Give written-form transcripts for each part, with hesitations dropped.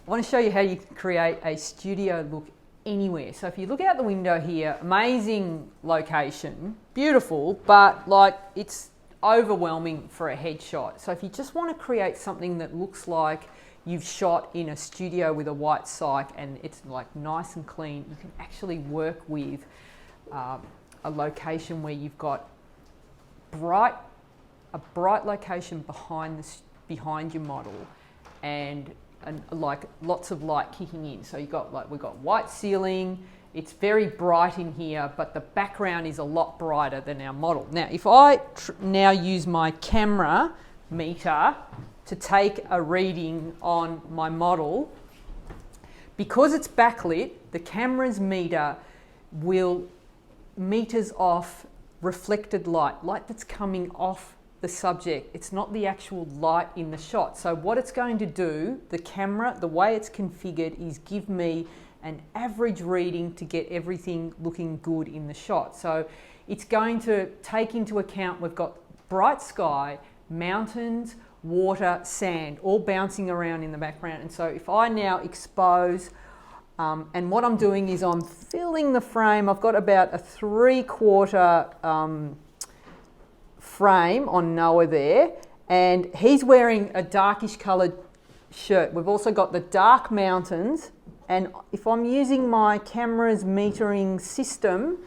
I want to show you how you can create a studio look anywhere. So if you look out the window here, amazing location, beautiful, but like it's overwhelming for a headshot. So if you just want to create something that looks like you've shot in a studio with a white cyc and it's like nice and clean, you can actually work with a location where you've got a bright location behind your model and like lots of light kicking in. So we've got white ceiling, it's very bright in here, but the background is a lot brighter than our model. Now, if I now use my camera meter to take a reading on my model, because it's backlit, the camera's meter will meters off reflected light that's coming off the subject. It's not the actual light in the shot. So what it's going to do, the camera, the way it's configured, is give me an average reading to get everything looking good in the shot. So it's going to take into account we've got bright sky, mountains, water, sand, all bouncing around in the background. And so if I now expose, and what I'm doing is I'm filling the frame. I've got about a 3/4 frame on Noah there, and he's wearing a darkish coloured shirt. We've also got the dark mountains, and if I'm using my camera's metering system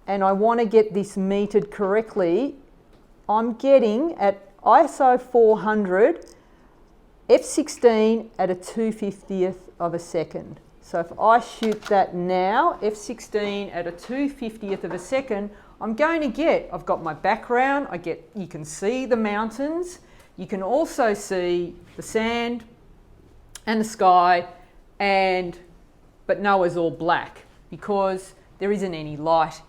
and I want to get this metered correctly, I'm getting at ISO 400 f16 at a 2/50th of a second. So if I shoot that now, f16 at a 2/50th of a second, I'm going to get, I've got my background, you can see the mountains, you can also see the sand and the sky, but Noah's all black because there isn't any light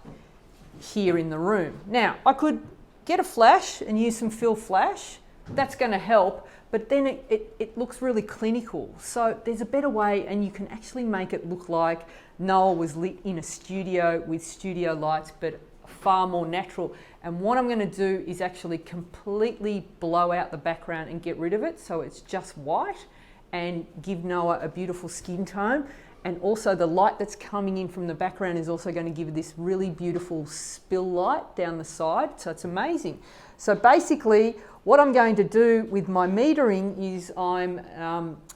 here in the room. Now, I could get a flash and use some fill flash, that's going to help, but then it looks really clinical. So there's a better way, and you can actually make it look like Noah was lit in a studio with studio lights, but far more natural. And what I'm going to do is actually completely blow out the background and get rid of it so it's just white, and give Noah a beautiful skin tone. And also the light that's coming in from the background is also going to give it this really beautiful spill light down the side. So it's amazing. So basically what I'm going to do with my metering is I'm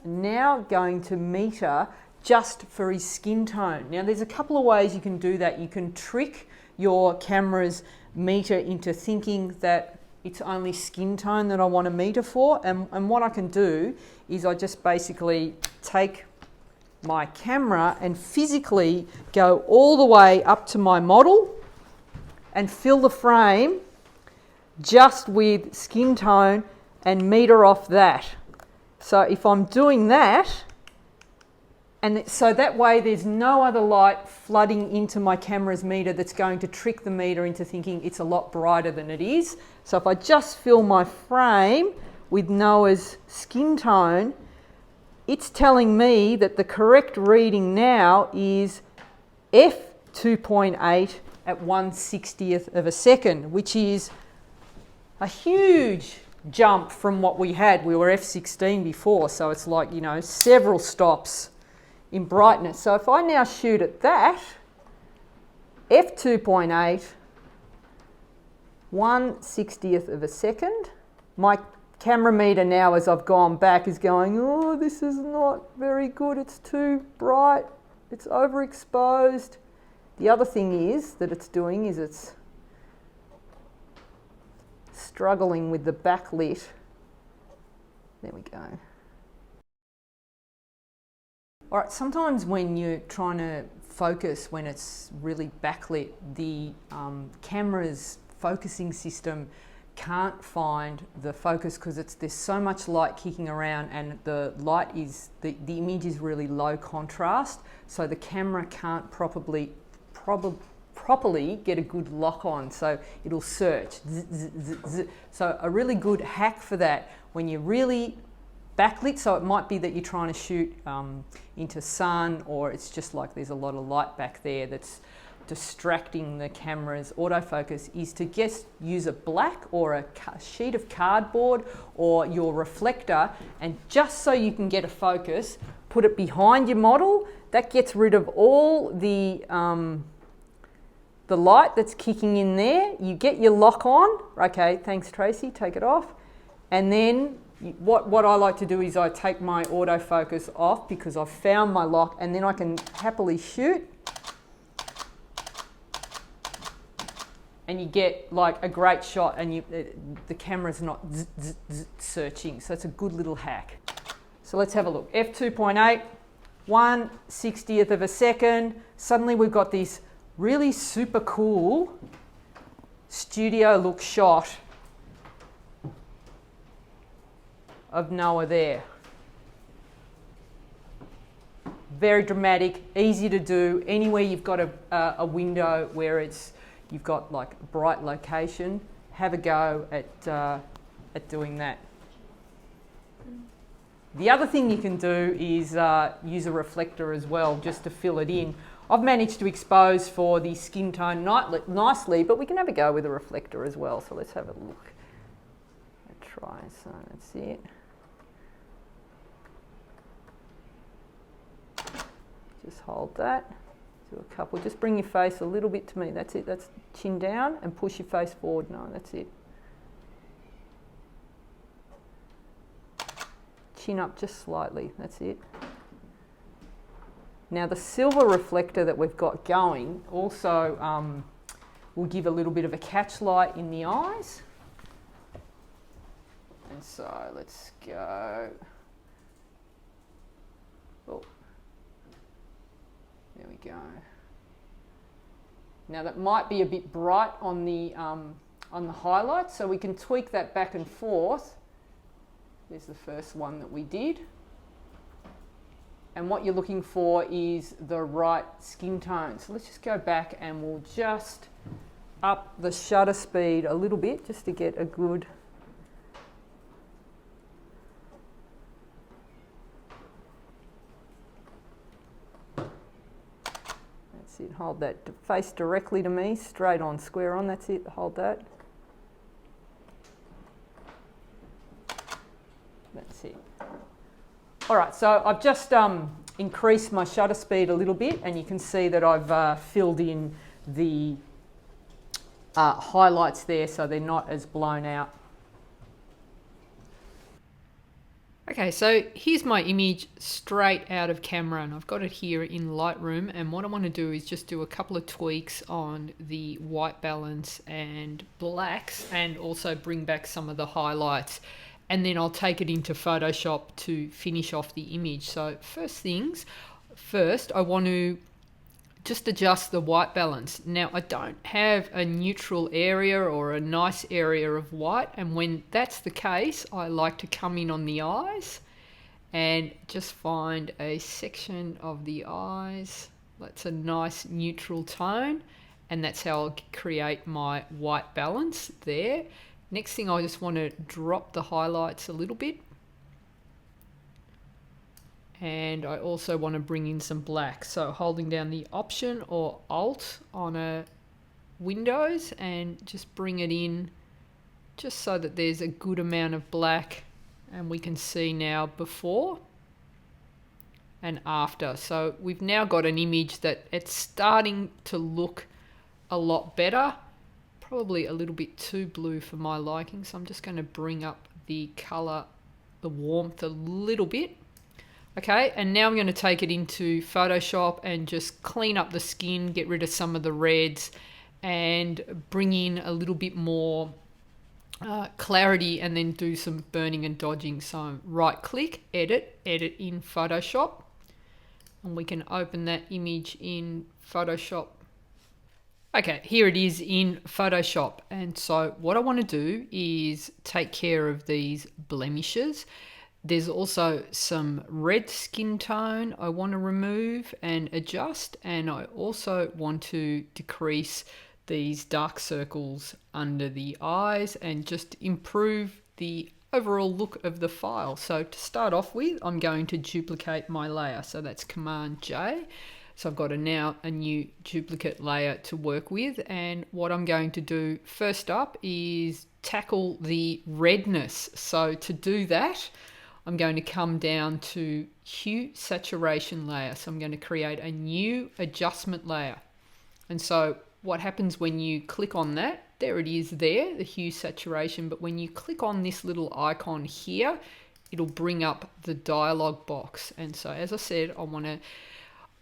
now going to meter just for his skin tone. Now there's a couple of ways you can do that. You can trick your camera's meter into thinking that it's only skin tone that I want to meter for. And what I can do is I just basically take my camera and physically go all the way up to my model and fill the frame just with skin tone and meter off that. So if I'm doing that, and so that way there's no other light flooding into my camera's meter that's going to trick the meter into thinking it's a lot brighter than it is. So if I just fill my frame with Noah's skin tone, it's telling me that the correct reading now is f2.8 at 1/60th of a second, which is a huge jump from what we had. We were f16 before, so it's like, you know, several stops in brightness. So if I now shoot at that, f2.8, 1/60th of a second, my camera meter now, as I've gone back, is going, oh, this is not very good, it's too bright, it's overexposed. The other thing is that it's doing is it's struggling with the backlit. There we go. All right, sometimes when you're trying to focus, when it's really backlit, the camera's focusing system can't find the focus because there's so much light kicking around, and the light is, the image is really low contrast, so the camera can't properly get a good lock on, so it'll search. So a really good hack for that, when you're really backlit, so it might be that you're trying to shoot into sun, or it's just like there's a lot of light back there that's distracting the camera's autofocus is to just use a black or a sheet of cardboard or your reflector, and just so you can get a focus, put it behind your model. That gets rid of all the light that's kicking in there. You get your lock on. Okay, thanks Tracy, take it off. And then what I like to do is I take my autofocus off because I've found my lock, and then I can happily shoot. And you get like a great shot, and the camera's not searching. So it's a good little hack. So let's have a look. f2.8, 1/60th of a second. Suddenly we've got this really super cool studio look shot of Noah there. Very dramatic, easy to do. Anywhere you've got a window where you've got like bright location, have a go at doing that. The other thing you can do is use a reflector as well, just to fill it in. I've managed to expose for the skin tone nicely, but we can have a go with a reflector as well. So let's have a look. Try, so that's it. Just hold that. Do a couple. Just bring your face a little bit to me. That's it. That's chin down and push your face forward. No, that's it. Chin up just slightly. That's it. Now the silver reflector that we've got going also will give a little bit of a catch light in the eyes. And so let's go. Oh. There we go. Now that might be a bit bright on the highlights, so we can tweak that back and forth. There's the first one that we did. And what you're looking for is the right skin tone. So let's just go back and we'll just up the shutter speed a little bit just to get a good it. Hold that face directly to me, straight on, square on, that's it, hold that. That's it. All right, so I've just increased my shutter speed a little bit, and you can see that I've filled in the highlights there so they're not as blown out. Okay, so here's my image straight out of camera, and I've got it here in Lightroom, and what I want to do is just do a couple of tweaks on the white balance and blacks, and also bring back some of the highlights, and then I'll take it into Photoshop to finish off the image. So first I want to just adjust the white balance. Now I don't have a neutral area or a nice area of white, and when that's the case, I like to come in on the eyes and just find a section of the eyes that's a nice neutral tone, and that's how I'll create my white balance there. Next thing, I just want to drop the highlights a little bit. And I also want to bring in some black. So holding down the Option or Alt on a Windows and just bring it in just so that there's a good amount of black, and we can see now before and after. So we've now got an image that it's starting to look a lot better. Probably a little bit too blue for my liking, so I'm just going to bring up the color, the warmth a little bit. Okay, and now I'm going to take it into Photoshop and just clean up the skin, get rid of some of the reds, and bring in a little bit more clarity, and then do some burning and dodging. So right click, edit in Photoshop, and we can open that image in Photoshop. Okay, here it is in Photoshop, and so what I want to do is take care of these blemishes. There's also some red skin tone I want to remove and adjust, and I also want to decrease these dark circles under the eyes and just improve the overall look of the file. So to start off with, I'm going to duplicate my layer. So that's Command J. So I've got now a new duplicate layer to work with, and what I'm going to do first up is tackle the redness. So to do that, I'm going to come down to hue saturation layer. So I'm going to create a new adjustment layer. And so what happens when you click on that, there it is there, the hue saturation. But when you click on this little icon here, it'll bring up the dialog box. And so as I said, I want to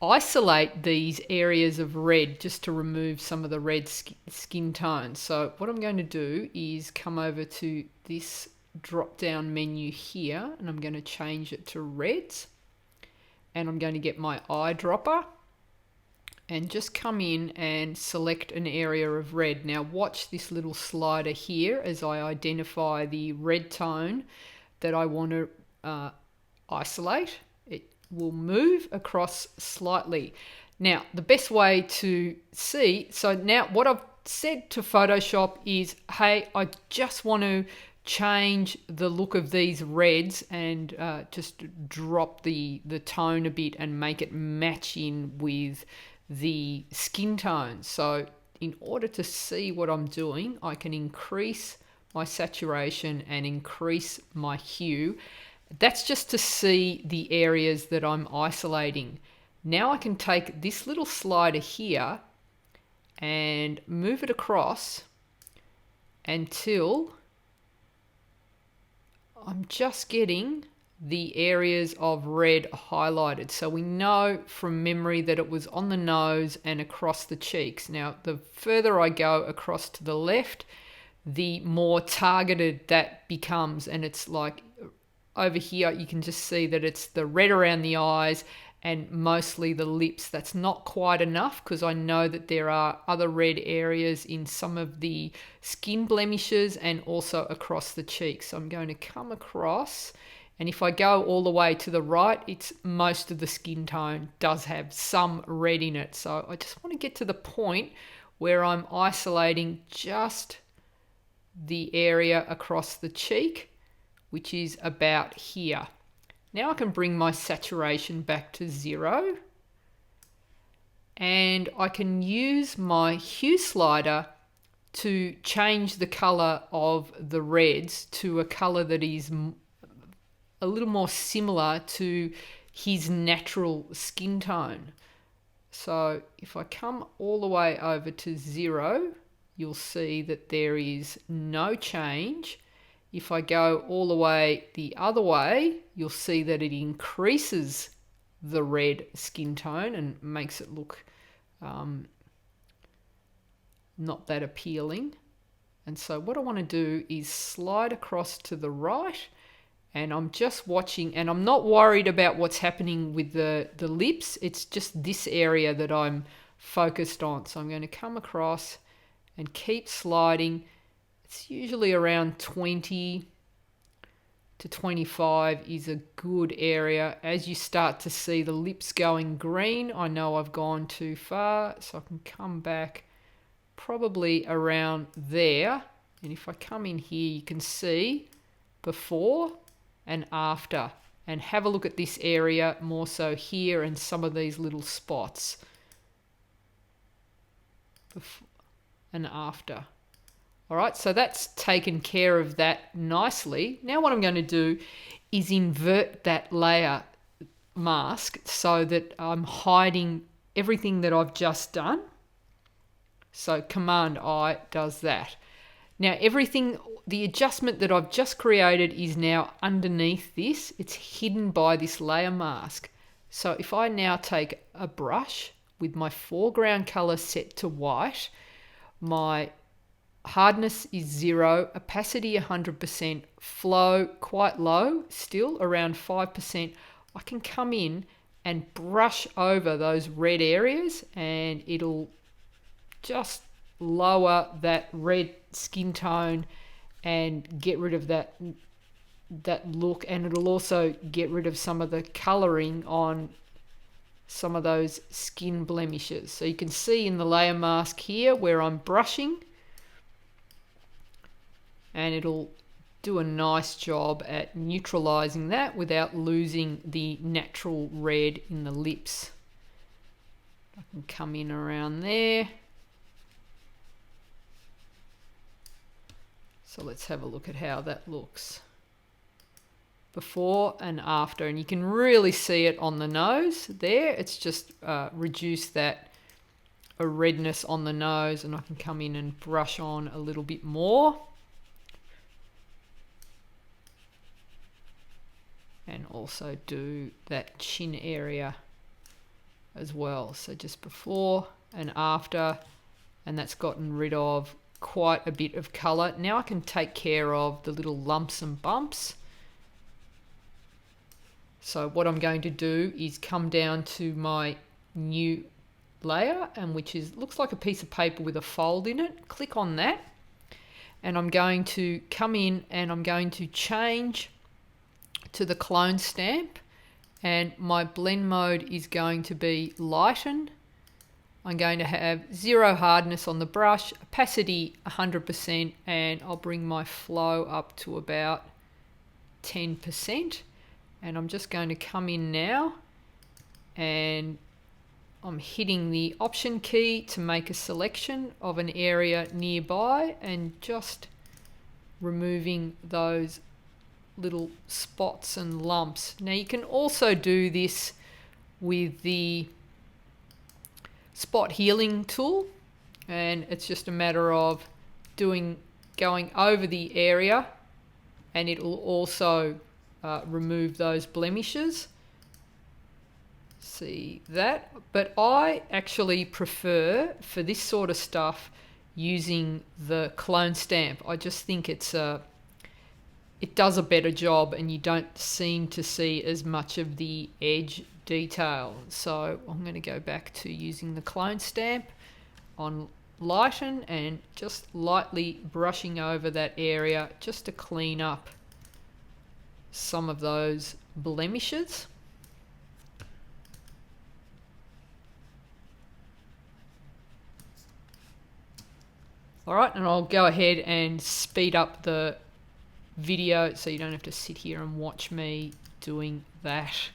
isolate these areas of red just to remove some of the red skin tones. So what I'm going to do is come over to this drop down menu here, and I'm going to change it to reds, and I'm going to get my eyedropper and just come in and select an area of red. Now watch this little slider here as I identify the red tone that I want to isolate. It will move across slightly. Now the best way to see, so now what I've said to Photoshop is, hey, I just want to change the look of these reds and just drop the tone a bit and make it match in with the skin tone. So in order to see what I'm doing, I can increase my saturation and increase my hue. That's just to see the areas that I'm isolating. Now I can take this little slider here and move it across until I'm just getting the areas of red highlighted. So we know from memory that it was on the nose and across the cheeks. Now, the further I go across to the left, the more targeted that becomes. And it's like over here, you can just see that it's the red around the eyes and mostly the lips. That's not quite enough because I know that there are other red areas in some of the skin blemishes and also across the cheeks. So I'm going to come across, and if I go all the way to the right, it's most of the skin tone does have some red in it. So I just want to get to the point where I'm isolating just the area across the cheek, which is about here. Now I can bring my saturation back to 0, and I can use my hue slider to change the color of the reds to a color that is a little more similar to his natural skin tone. So if I come all the way over to 0, you'll see that there is no change. If I go all the way the other way, you'll see that it increases the red skin tone and makes it look not that appealing. And so what I want to do is slide across to the right, and I'm just watching, and I'm not worried about what's happening with the lips. It's just this area that I'm focused on. So I'm going to come across and keep sliding. It's usually around 20 to 25 is a good area. As you start to see the lips going green, I know I've gone too far, so I can come back probably around there. And if I come in here, you can see before and after, and have a look at this area more so here and some of these little spots before and after. All right, so that's taken care of that nicely. Now what I'm going to do is invert that layer mask so that I'm hiding everything that I've just done. So Command I does that. Now everything, the adjustment that I've just created is now underneath this. It's hidden by this layer mask. So if I now take a brush with my foreground color set to white, my hardness is 0, opacity 100%, flow quite low, still around 5%. I can come in and brush over those red areas, and it'll just lower that red skin tone and get rid of that look, and it'll also get rid of some of the coloring on some of those skin blemishes. So you can see in the layer mask here where I'm brushing, and it'll do a nice job at neutralizing that without losing the natural red in the lips. I can come in around there. So let's have a look at how that looks before and after, and you can really see it on the nose there. It's just reduced that redness on the nose, and I can come in and brush on a little bit more. And also do that chin area as well. So just before and after, and that's gotten rid of quite a bit of colour. Now I can take care of the little lumps and bumps. So what I'm going to do is come down to my new layer, and which is looks like a piece of paper with a fold in it. Click on that, and I'm going to come in and I'm going to change to the clone stamp, and my blend mode is going to be lighten. I'm going to have 0 hardness on the brush, opacity 100%, and I'll bring my flow up to about 10%. And I'm just going to come in now, and I'm hitting the Option key to make a selection of an area nearby, and just removing those little spots and lumps. Now you can also do this with the spot healing tool, and it's just a matter of going over the area, and it will also remove those blemishes. See that? But I actually prefer, for this sort of stuff, using the clone stamp. I just think it does a better job, and you don't seem to see as much of the edge detail. So I'm going to go back to using the clone stamp on lighten, and just lightly brushing over that area just to clean up some of those blemishes. All right, and I'll go ahead and speed up the video so you don't have to sit here and watch me doing that.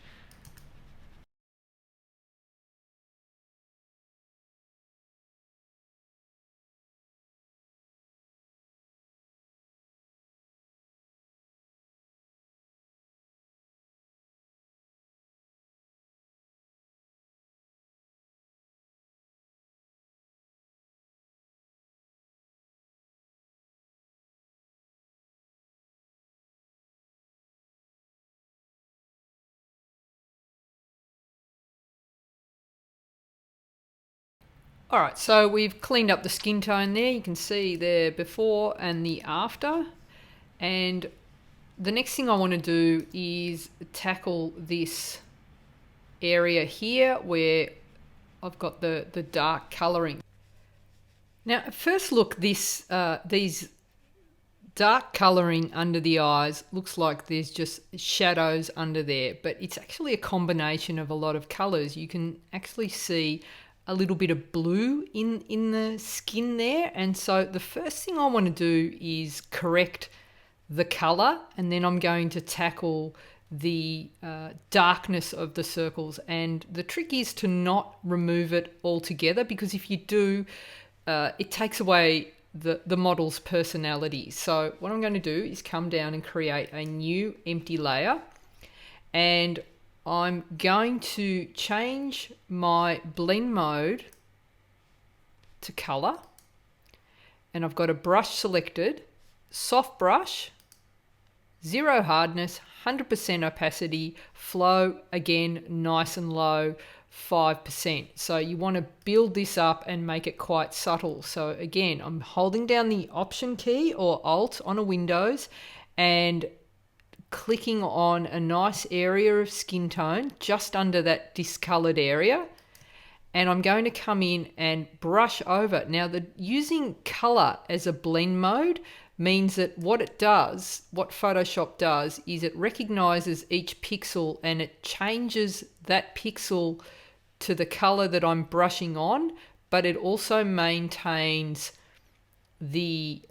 All right, so we've cleaned up the skin tone there. You can see the before and the after. And the next thing I want to do is tackle this area here where I've got the dark colouring. Now, at first look, these dark colouring under the eyes looks like there's just shadows under there, but it's actually a combination of a lot of colours. You can actually see a little bit of blue in the skin there. And so the first thing I want to do is correct the colour, and then I'm going to tackle the darkness of the circles. And the trick is to not remove it altogether, because if you do, it takes away the model's personality. So what I'm going to do is come down and create a new empty layer, and I'm going to change my blend mode to colour, and I've got a brush selected, soft brush, 0 hardness, 100% opacity, flow again nice and low, 5%. So you want to build this up and make it quite subtle. So again, I'm holding down the Option key or Alt on a Windows and clicking on a nice area of skin tone just under that discoloured area, and I'm going to come in and brush over. Now, using colour as a blend mode means that what Photoshop does is it recognises each pixel, and it changes that pixel to the colour that I'm brushing on, but it also maintains the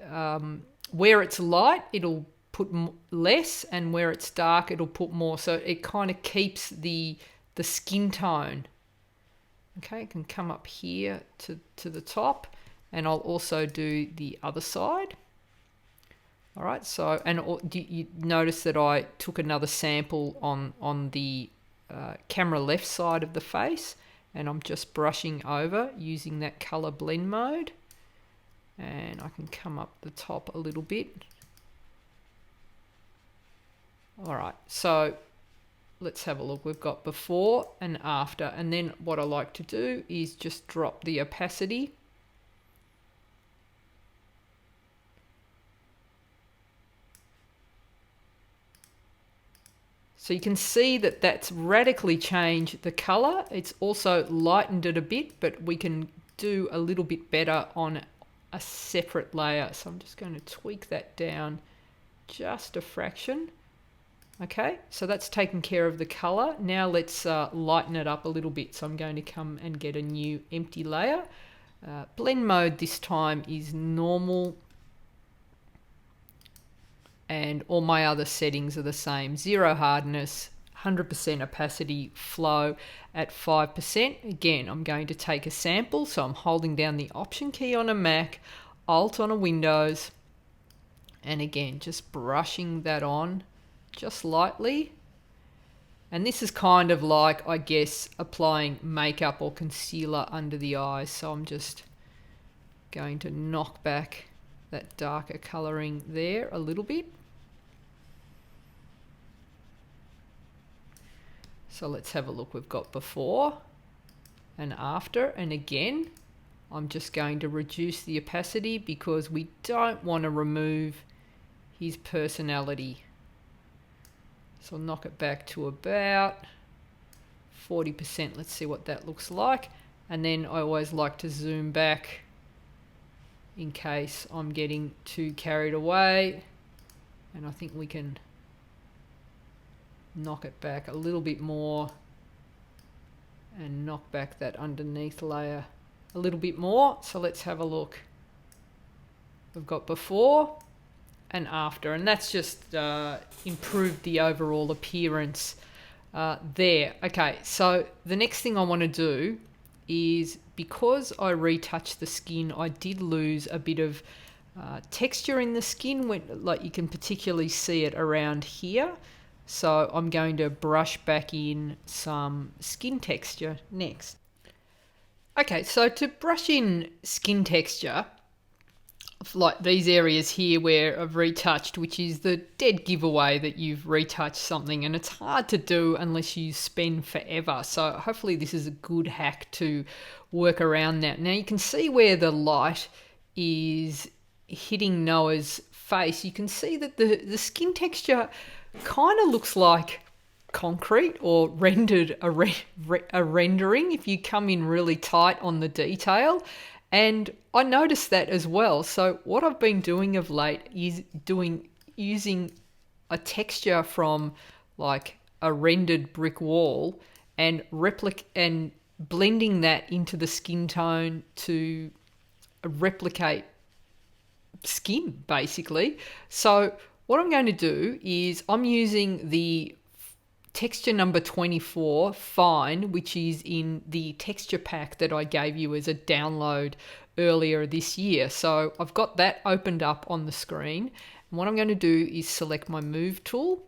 where it's light, it'll put less, and where it's dark, it'll put more. So it kind of keeps the skin tone Okay, I can come up here to the top, and I'll also do the other side. All right, so, and you notice that I took another sample on the camera left side of the face, and I'm just brushing over using that color blend mode. And I can come up the top a little bit. All right, so let's have a look. We've got before and after, and then what I like to do is just drop the opacity. So you can see that that's radically changed the color. It's also lightened it a bit, but we can do a little bit better on a separate layer. So I'm just going to tweak that down just a fraction. Okay, so that's taken care of the color. Now let's lighten it up a little bit. So I'm going to come and get a new empty layer. Blend mode this time is normal. And all my other settings are the same. 0 hardness, 100% opacity, flow at 5%. Again, I'm going to take a sample. So I'm holding down the Option key on a Mac, Alt on a Windows. And again, just brushing that on just lightly. And this is kind of like, I guess, applying makeup or concealer under the eyes. So I'm just going to knock back that darker colouring there a little bit. So let's have a look. We've got before and after, and again I'm just going to reduce the opacity because we don't want to remove his personality. So I'll knock it back to about 40%. Let's see what that looks like. And then I always like to zoom back in case I'm getting too carried away. And I think we can knock it back a little bit more and knock back that underneath layer a little bit more. So let's have a look. We've got before and after, and that's just improved the overall appearance there. Okay, so the next thing I want to do is, because I retouched the skin, I did lose a bit of texture in the skin, when, like you can particularly see it around here. So I'm going to brush back in some skin texture next. Okay, so to brush in skin texture, like these areas here where I've retouched, which is the dead giveaway that you've retouched something, and it's hard to do unless you spend forever. So hopefully this is a good hack to work around that. Now you can see where the light is hitting Noah's face. You can see that the skin texture kind of looks like concrete or rendered a rendering if you come in really tight on the detail. And I noticed that as well. So what I've been doing of late is using a texture from like a rendered brick wall and blending that into the skin tone to replicate skin, basically. So what I'm going to do is I'm using the texture number 24 fine, which is in the texture pack that I gave you as a download earlier this year. So I've got that opened up on the screen. And what I'm going to do is select my move tool,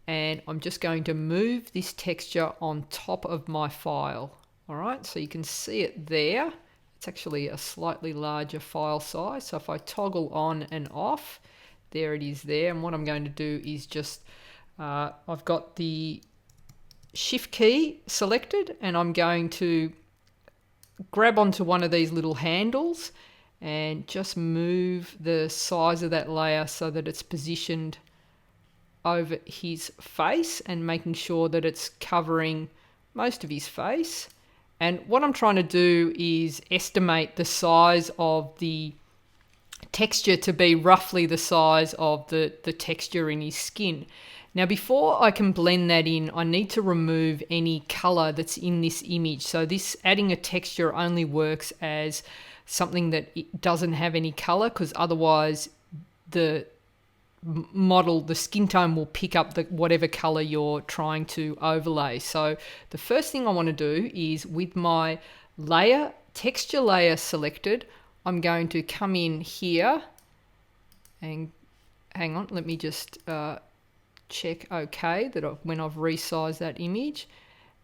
and I'm just going to move this texture on top of my file. All right, so you can see it there. It's actually a slightly larger file size. So if I toggle on and off, there it is there. And what I'm going to do is just, I've got the Shift key selected, and I'm going to grab onto one of these little handles and just move the size of that layer so that it's positioned over his face and making sure that it's covering most of his face. And what I'm trying to do is estimate the size of the texture to be roughly the size of the texture in his skin. Now, before I can blend that in, I need to remove any color that's in this image. So this adding a texture only works as something that it doesn't have any color, because otherwise the model, the skin tone will pick up whatever color you're trying to overlay. So the first thing I want to do is with my texture layer selected. I'm going to come in here and hang on, let me just check OK that when I've resized that image,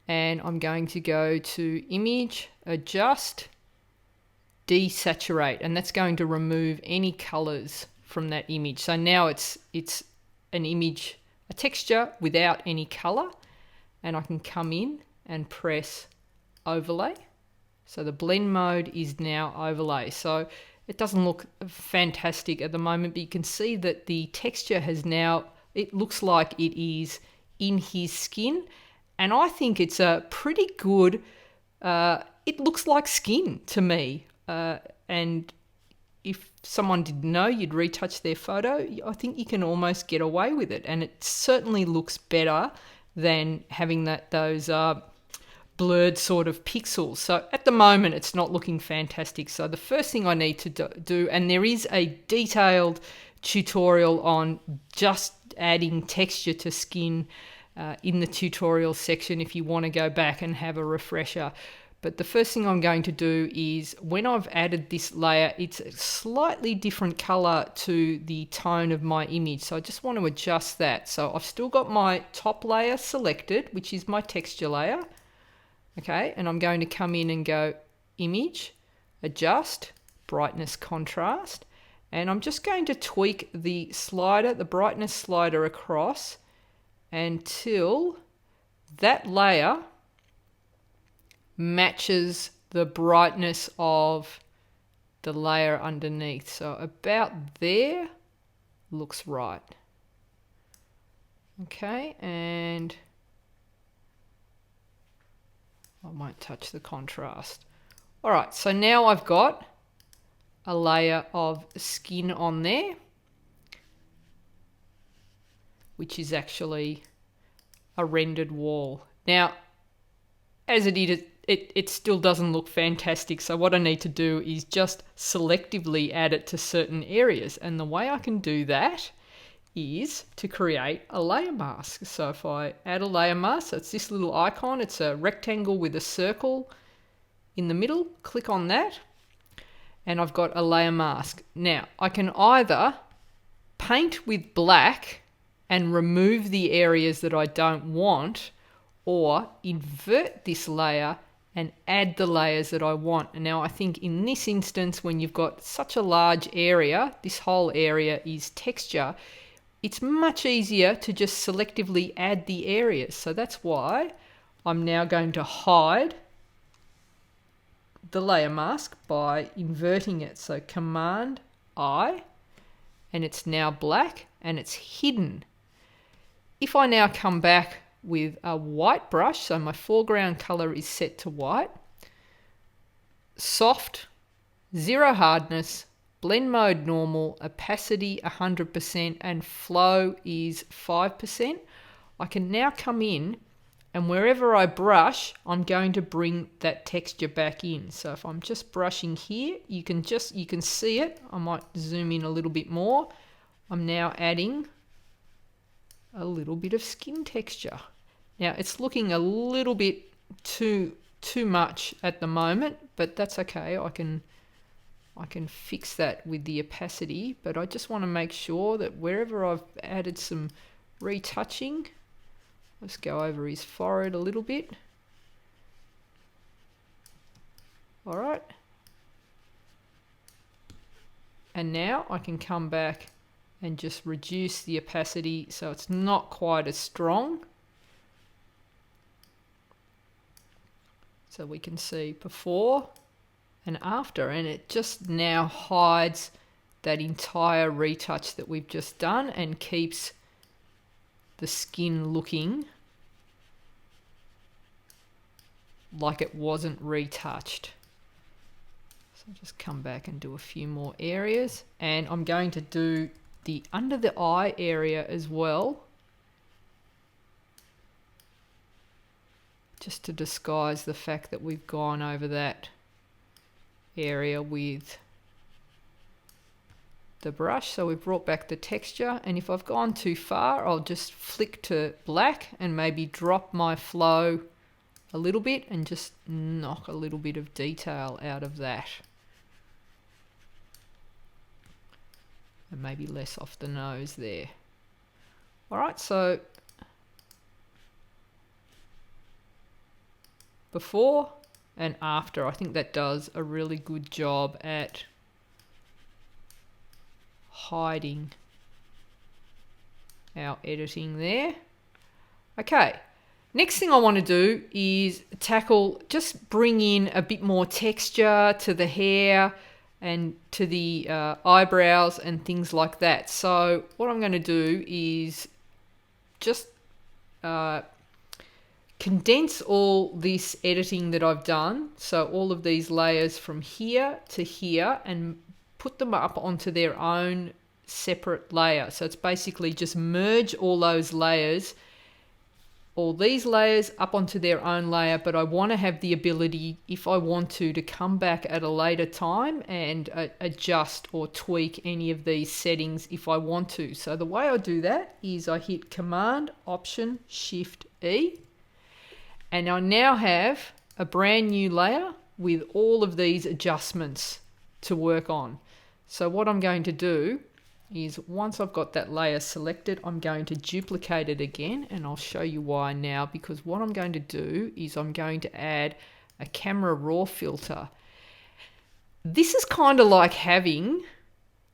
and I'm going to go to Image, Adjust, Desaturate, and that's going to remove any colors from that image. So now it's an image, a texture without any color, and I can come in and press Overlay. So the blend mode is now Overlay. So it doesn't look fantastic at the moment, but you can see that the texture has now, it looks like it is in his skin, and I think it's a pretty good, it looks like skin to me, and if someone didn't know you'd retouch their photo, I think you can almost get away with it, and it certainly looks better than having those blurred sort of pixels. So at the moment it's not looking fantastic. So the first thing I need to do, and there is a detailed tutorial on just adding texture to skin in the tutorial section if you want to go back and have a refresher. But the first thing I'm going to do is, when I've added this layer, it's a slightly different color to the tone of my image. So I just want to adjust that. So I've still got my top layer selected, which is my texture layer. Okay, and I'm going to come in and go Image, Adjust, Brightness, Contrast, and I'm just going to tweak the slider, the brightness slider across until that layer matches the brightness of the layer underneath. So about there looks right. Okay, and I won't touch the contrast. All right, so now I've got a layer of skin on there, which is actually a rendered wall. Now, as it is, it still doesn't look fantastic. So what I need to do is just selectively add it to certain areas. And the way I can do that is to create a layer mask. So if I add a layer mask, so it's this little icon, it's a rectangle with a circle in the middle, click on that, and I've got a layer mask. Now, I can either paint with black and remove the areas that I don't want, or invert this layer and add the layers that I want. And now I think in this instance, when you've got such a large area, this whole area is texture, it's much easier to just selectively add the areas. So that's why I'm now going to hide the layer mask by inverting it. So Command I, and it's now black and it's hidden. If I now come back with a white brush, so my foreground color is set to white, soft, zero hardness, blend mode normal, opacity 100%, and flow is 5%. I can now come in, and wherever I brush, I'm going to bring that texture back in. So if I'm just brushing here, you can see it. I might zoom in a little bit more. I'm now adding a little bit of skin texture. Now it's looking a little bit too much at the moment, but that's okay. I can fix that with the opacity, but I just want to make sure that wherever I've added some retouching, let's go over his forehead a little bit. All right. And now I can come back and just reduce the opacity so it's not quite as strong. So we can see before and after, and it just now hides that entire retouch that we've just done and keeps the skin looking like it wasn't retouched. So I'll just come back and do a few more areas, and I'm going to do the under the eye area as well, just to disguise the fact that we've gone over that area with the brush. So we've brought back the texture, and if I've gone too far, I'll just flick to black and maybe drop my flow a little bit and just knock a little bit of detail out of that. And maybe less off the nose there. All right, so before and after, I think that does a really good job at hiding our editing there. Okay, next thing I want to do is tackle, just bring in a bit more texture to the hair and to the eyebrows and things like that. So what I'm going to do is just condense all this editing that I've done, so all of these layers from here to here, and put them up onto their own separate layer. So it's basically just merge all those layers, all these layers up onto their own layer, but I want to have the ability, if I want to come back at a later time and adjust or tweak any of these settings if I want to. So the way I do that is I hit Command, Option, Shift, E, and I now have a brand new layer with all of these adjustments to work on. So what I'm going to do is, once I've got that layer selected, I'm going to duplicate it again, and I'll show you why now, because what I'm going to do is I'm going to add a camera raw filter. This is kind of like having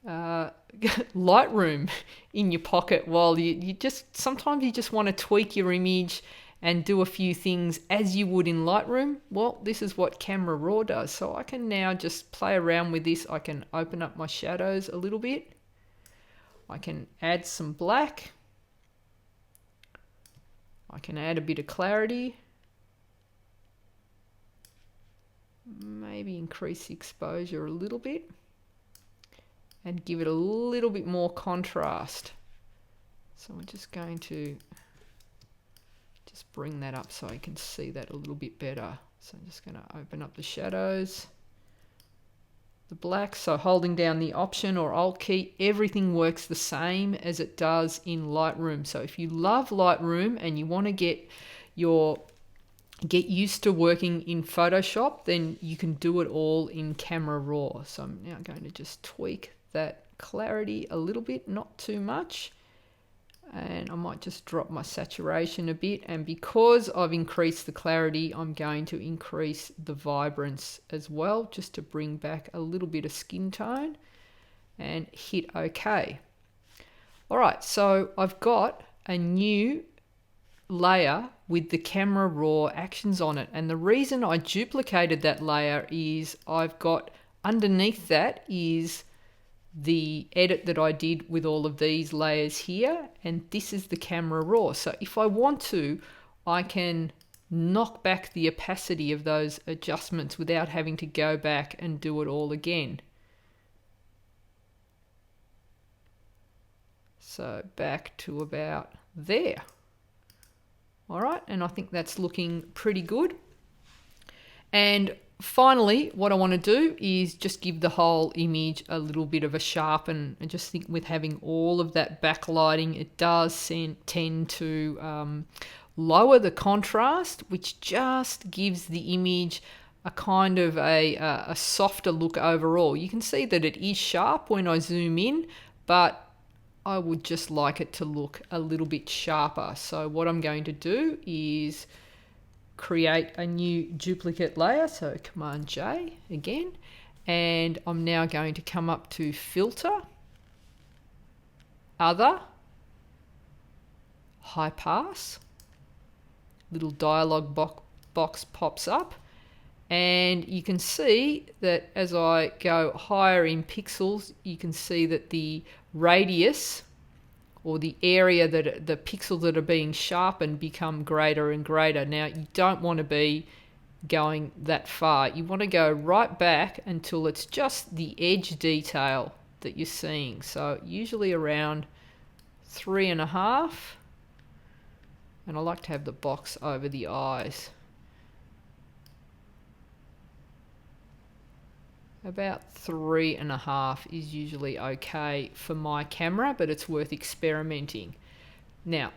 Lightroom in your pocket while you just, sometimes you just want to tweak your image and do a few things as you would in Lightroom. Well, this is what Camera Raw does. So I can now just play around with this. I can open up my shadows a little bit. I can add some black. I can add a bit of clarity. Maybe increase the exposure a little bit and give it a little bit more contrast. So we're just going to just bring that up so I can see that a little bit better. So I'm just going to open up the shadows, the black. So holding down the Option or Alt key, everything works the same as it does in Lightroom. So if you love Lightroom and you want to get used to working in Photoshop, then you can do it all in Camera Raw. So I'm now going to just tweak that clarity a little bit, not too much. And I might just drop my saturation a bit. And because I've increased the clarity, I'm going to increase the vibrance as well, just to bring back a little bit of skin tone, and hit OK. All right, so I've got a new layer with the Camera Raw actions on it. And the reason I duplicated that layer is I've got underneath that is the edit that I did with all of these layers here, and this is the Camera Raw. So if I want to, I can knock back the opacity of those adjustments without having to go back and do it all again. So back to about there. All right, and I think that's looking pretty good. And finally, what I want to do is just give the whole image a little bit of a sharpen. I just think with having all of that backlighting, it does tend to lower the contrast, which just gives the image a kind of a softer look overall. You can see that it is sharp when I zoom in, but I would just like it to look a little bit sharper. So what I'm going to do is create a new duplicate layer, so Command J again, and I'm now going to come up to Filter, Other, High Pass, little dialog box pops up, and you can see that as I go higher in pixels, you can see that the radius, or the area that the pixels that are being sharpened, become greater and greater. Now, you don't want to be going that far. You want to go right back until it's just the edge detail that you're seeing. So usually around 3.5, and I like to have the box over the eyes. About 3.5 is usually okay for my camera, but it's worth experimenting. Now,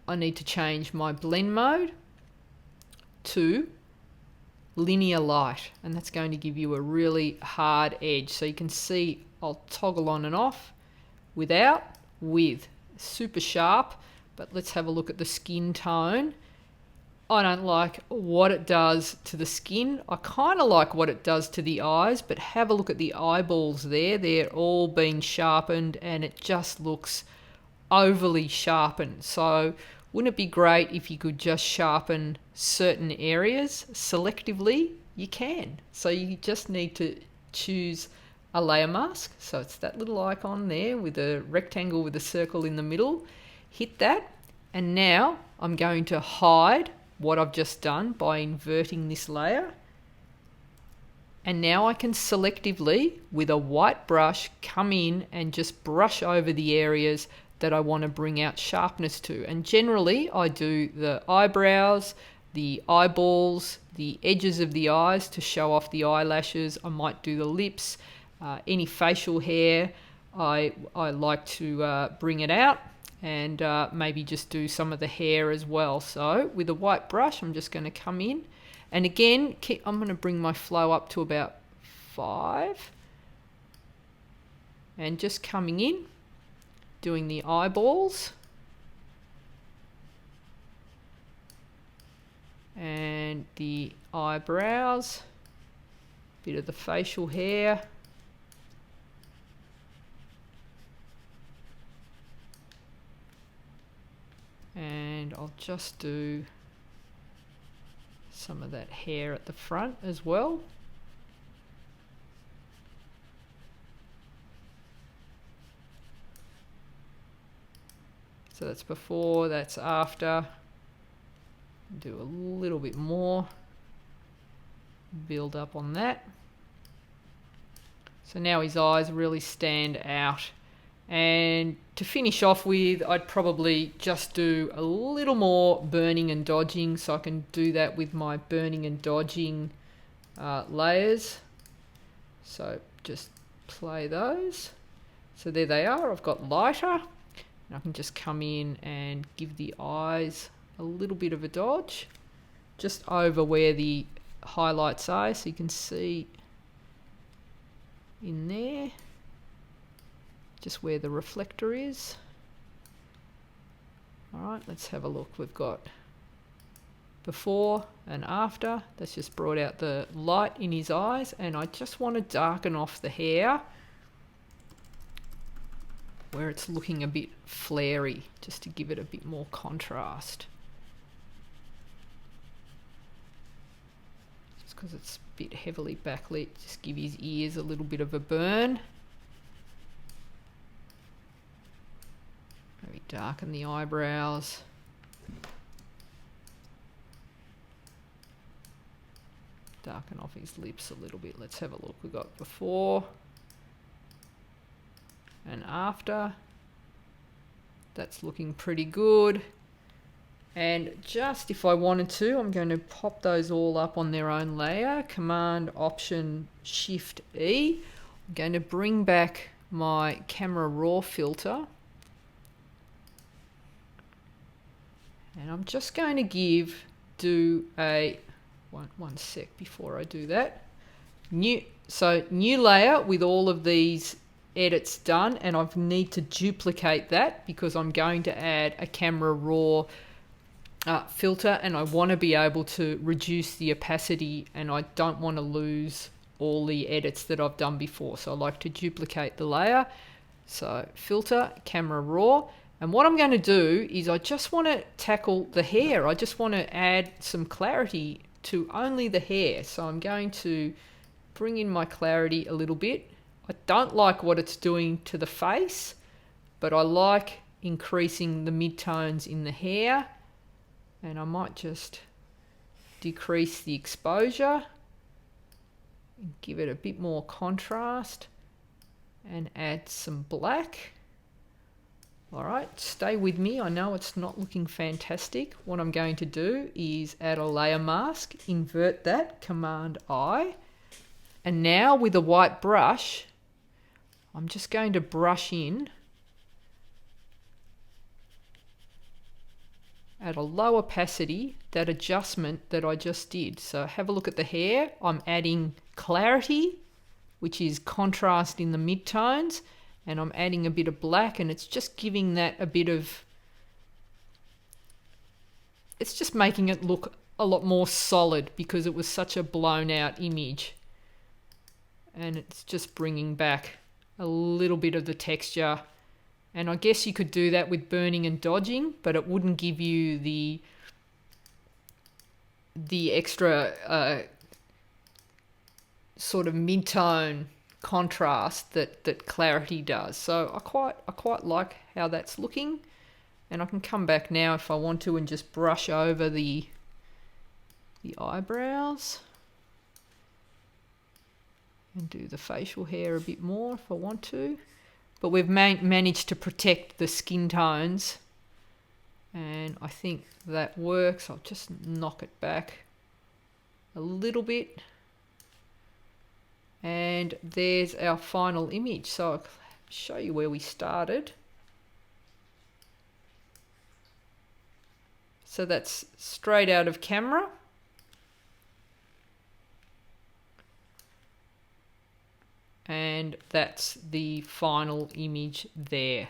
I need to change my blend mode. to linear light, and that's going to give you a really hard edge. So you can see I'll toggle on and off, without, with, super sharp. But let's have a look at the skin tone. I don't like what it does to the skin. I kind of like what it does to the eyes, but have a look at the eyeballs there. They're all been sharpened and it just looks overly sharpened. So wouldn't it be great if you could just sharpen certain areas selectively? You can. So you just need to choose a layer mask. So it's that little icon there with a rectangle with a circle in the middle. Hit that, and now I'm going to hide what I've just done by inverting this layer. And now I can selectively, with a white brush, come in and just brush over the areas that I want to bring out sharpness to. And generally I do the eyebrows, the eyeballs, the edges of the eyes to show off the eyelashes. I might do the lips, any facial hair. I like to bring it out, and maybe just do some of the hair as well. So with a white brush, I'm just going to come in, and again, I'm going to bring my flow up to about 5, and just coming in, doing the eyeballs, and the eyebrows, bit of the facial hair, and I'll just do some of that hair at the front as well. So that's before, that's after. Do a little bit more, build up on that. So now his eyes really stand out. And to finish off with, I'd probably just do a little more burning and dodging, so I can do that with my burning and dodging layers. So just play those. So there they are. I've got lighter, and I can just come in and give the eyes a little bit of a dodge just over where the highlights are, so you can see in there just where the reflector is. Alright, let's have a look. We've got before and after. That's just brought out the light in his eyes, and I just want to darken off the hair where it's looking a bit flary, just to give it a bit more contrast. Just because it's a bit heavily backlit, just give his ears a little bit of a burn. Maybe darken the eyebrows. Darken off his lips a little bit. Let's have a look. We've got before and after. That's looking pretty good. And just if I wanted to, I'm going to pop those all up on their own layer. Command Option Shift E. I'm going to bring back my Camera Raw filter. And I'm just going to do a one sec before I do that. New layer with all of these edits done, and I need to duplicate that because I'm going to add a Camera Raw filter, and I want to be able to reduce the opacity, and I don't want to lose all the edits that I've done before. So I like to duplicate the layer. So filter, Camera Raw. And what I'm going to do is I just want to tackle the hair. I just want to add some clarity to only the hair. So I'm going to bring in my clarity a little bit. I don't like what it's doing to the face, but I like increasing the midtones in the hair. And I might just decrease the exposure and give it a bit more contrast and add some black. All right, stay with me. I know it's not looking fantastic. What I'm going to do is add a layer mask, invert that, Command I. And now with a white brush, I'm just going to brush in at a low opacity, that adjustment that I just did. So have a look at the hair. I'm adding clarity, which is contrast in the midtones, and I'm adding a bit of black, and it's just giving that a bit of, it's just making it look a lot more solid because it was such a blown out image. And it's just bringing back a little bit of the texture. And I guess you could do that with burning and dodging, but it wouldn't give you the extra sort of mid-tone contrast that clarity does. So I quite like how that's looking. And I can come back now if I want to and just brush over the eyebrows and do the facial hair a bit more if I want to. But we've managed to protect the skin tones, and I think that works. I'll just knock it back a little bit. And there's our final image. So I'll show you where we started. So that's straight out of camera. And that's the final image there.